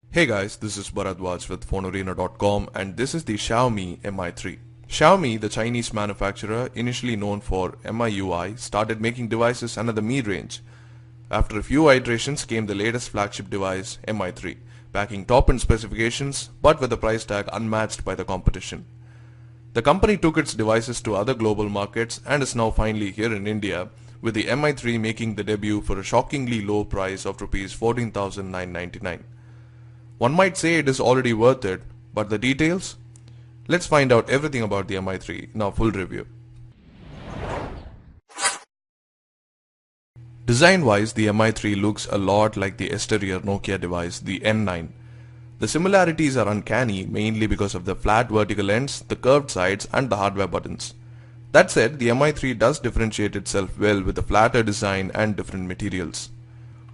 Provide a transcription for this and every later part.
Hey guys, this is Bharadwaj with PhoneArena.com and this is the Xiaomi Mi 3. Xiaomi, the Chinese manufacturer initially known for MIUI, started making devices under the Mi range. After a few iterations came the latest flagship device, Mi 3, packing top-end specifications but with a price tag unmatched by the competition. The company took its devices to other global markets and is now finally here in India, with the Mi 3 making the debut for a shockingly low price of Rs 14,999. One might say it is already worth it, but the details? Let's find out everything about the Mi 3 in our full review. Design-wise, the Mi 3 looks a lot like the exterior Nokia device, the N9. The similarities are uncanny mainly because of the flat vertical ends, the curved sides and the hardware buttons. That said, the Mi 3 does differentiate itself well with a flatter design and different materials.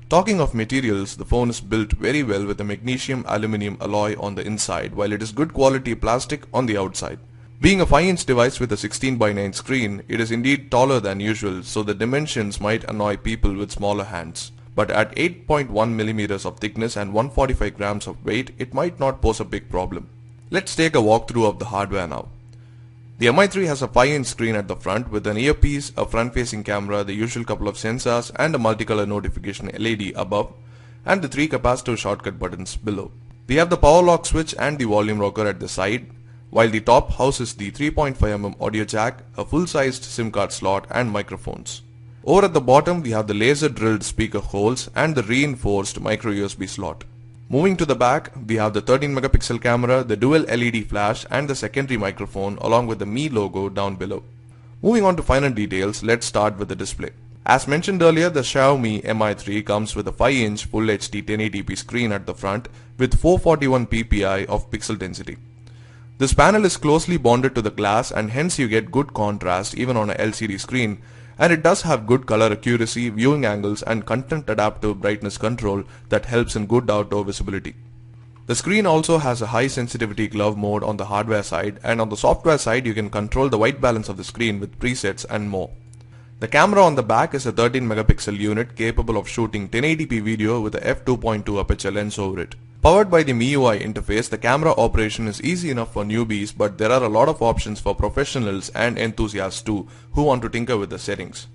Talking of materials, the phone is built very well with a magnesium aluminum alloy on the inside while it is good quality plastic on the outside. Being a 5-inch device with a 16:9 screen, it is indeed taller than usual, so the dimensions might annoy people with smaller hands. But at 8.1 millimeters of thickness and 145 grams of weight, it might not pose a big problem. Let's take a walkthrough of the hardware now. The Mi 3 has a 5-inch screen at the front with an earpiece, a front-facing camera, the usual couple of sensors and a multicolor notification LED above and the 3 capacitive shortcut buttons below. We have the power lock switch and the volume rocker at the side, while the top houses the 3.5mm audio jack, a full-sized SIM card slot and microphones. Over at the bottom we have the laser drilled speaker holes and the reinforced micro USB slot. Moving to the back, we have the 13 megapixel camera, the dual LED flash and the secondary microphone along with the Mi logo down below. Moving on to final details, let's start with the display. As mentioned earlier, the Xiaomi Mi 3 comes with a 5-inch Full HD 1080p screen at the front with 441 ppi of pixel density. This panel is closely bonded to the glass and hence you get good contrast even on a LCD screen, and it does have good color accuracy, viewing angles and content adaptive brightness control that helps in good outdoor visibility. The screen also has a high sensitivity glove mode on the hardware side, and on the software side you can control the white balance of the screen with presets and more. The camera on the back is a 13 megapixel unit capable of shooting 1080p video with a f2.2 aperture lens over it. Powered by the MIUI interface, the camera operation is easy enough for newbies, but there are a lot of options for professionals and enthusiasts too who want to tinker with the settings.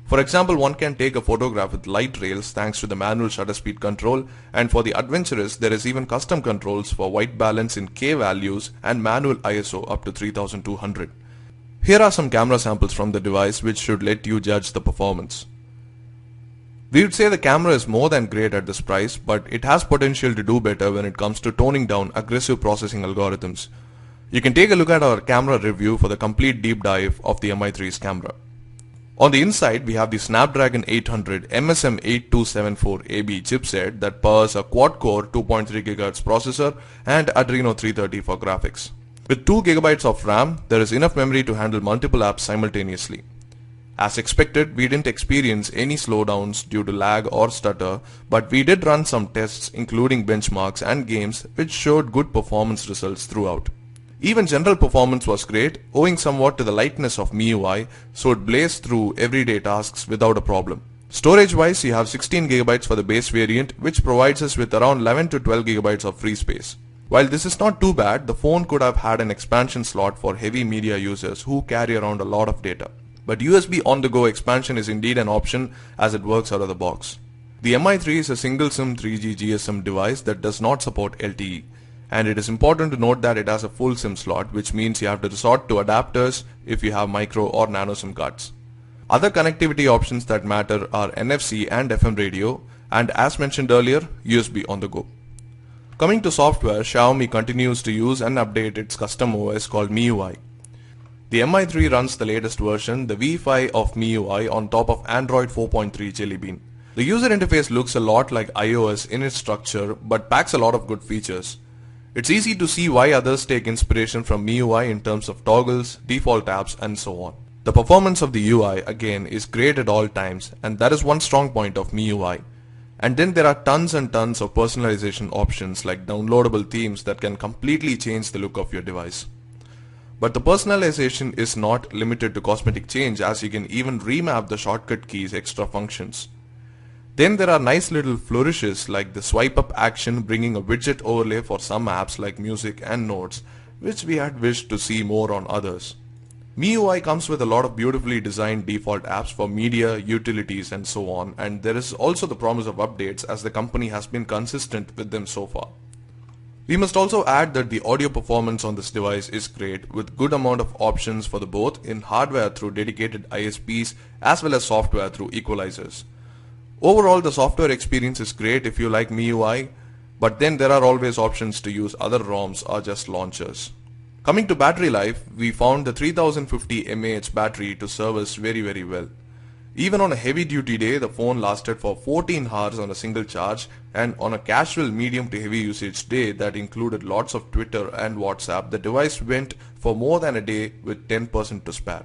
For example, one can take a photograph with light rails thanks to the manual shutter speed control, and for the adventurous there is even custom controls for white balance in K values and manual ISO up to 3200. Here are some camera samples from the device which should let you judge the performance. We would say the camera is more than great at this price, but it has potential to do better when it comes to toning down aggressive processing algorithms. You can take a look at our camera review for the complete deep dive of the Mi 3's camera. On the inside, we have the Snapdragon 800 MSM 8274AB chipset that powers a quad-core 2.3 GHz processor and Adreno 330 for graphics. With 2 GB of RAM, there is enough memory to handle multiple apps simultaneously. As expected, we didn't experience any slowdowns due to lag or stutter, but we did run some tests including benchmarks and games which showed good performance results throughout. Even general performance was great, owing somewhat to the lightness of MIUI, so it blazed through everyday tasks without a problem. Storage wise, you have 16 GB for the base variant, which provides us with around 11 to 12 GB of free space. While this is not too bad, the phone could have had an expansion slot for heavy media users who carry around a lot of data. But USB on-the-go expansion is indeed an option as it works out of the box. The Mi 3 is a single SIM 3G GSM device that does not support LTE, and it is important to note that it has a full SIM slot, which means you have to resort to adapters if you have micro or nano SIM cards. Other connectivity options that matter are NFC and FM radio, and as mentioned earlier, USB on the go. Coming to software, Xiaomi continues to use and update its custom OS called MIUI. The Mi 3 runs the latest version, the V5 of MIUI, on top of Android 4.3 Jelly Bean. The user interface looks a lot like iOS in its structure but packs a lot of good features. It's easy to see why others take inspiration from MIUI in terms of toggles, default tabs and so on. The performance of the UI again is great at all times, and that is one strong point of MIUI. And then there are tons and tons of personalization options like downloadable themes that can completely change the look of your device. But the personalization is not limited to cosmetic change, as you can even remap the shortcut keys extra functions. Then there are nice little flourishes like the swipe up action, bringing a widget overlay for some apps like music and notes, which we had wished to see more on others. MIUI comes with a lot of beautifully designed default apps for media, utilities and so on, and there is also the promise of updates as the company has been consistent with them so far. We must also add that the audio performance on this device is great, with good amount of options for the both in hardware through dedicated ISPs as well as software through equalizers. Overall, the software experience is great if you like MIUI, but then there are always options to use other ROMs or just launchers. Coming to battery life, we found the 3050 mAh battery to serve us very well. Even on a heavy duty day, the phone lasted for 14 hours on a single charge, and on a casual medium to heavy usage day that included lots of Twitter and WhatsApp, the device went for more than a day with 10% to spare.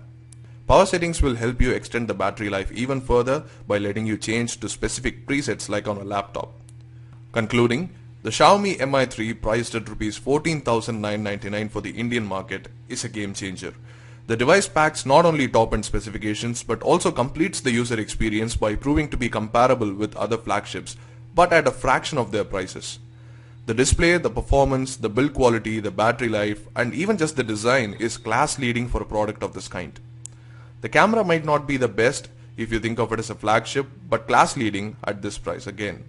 Power settings will help you extend the battery life even further by letting you change to specific presets like on a laptop. Concluding, the Xiaomi Mi 3 priced at Rs 14,999 for the Indian market is a game changer. The device packs not only top-end specifications but also completes the user experience by proving to be comparable with other flagships, but at a fraction of their prices. The display, the performance, the build quality, the battery life, and even just the design is class leading for a product of this kind. The camera might not be the best if you think of it as a flagship, but class leading at this price again.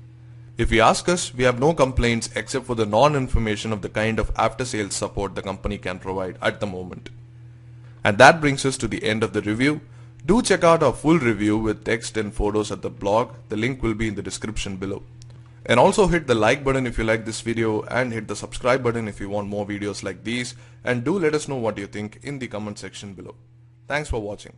If you ask us, we have no complaints except for the non-information of the kind of after-sales support the company can provide at the moment. And that brings us to the end of the review. Do check out our full review with text and photos at the blog. The link will be in the description below. And also hit the like button if you like this video, and hit the subscribe button if you want more videos like these, and do let us know what you think in the comment section below. Thanks for watching.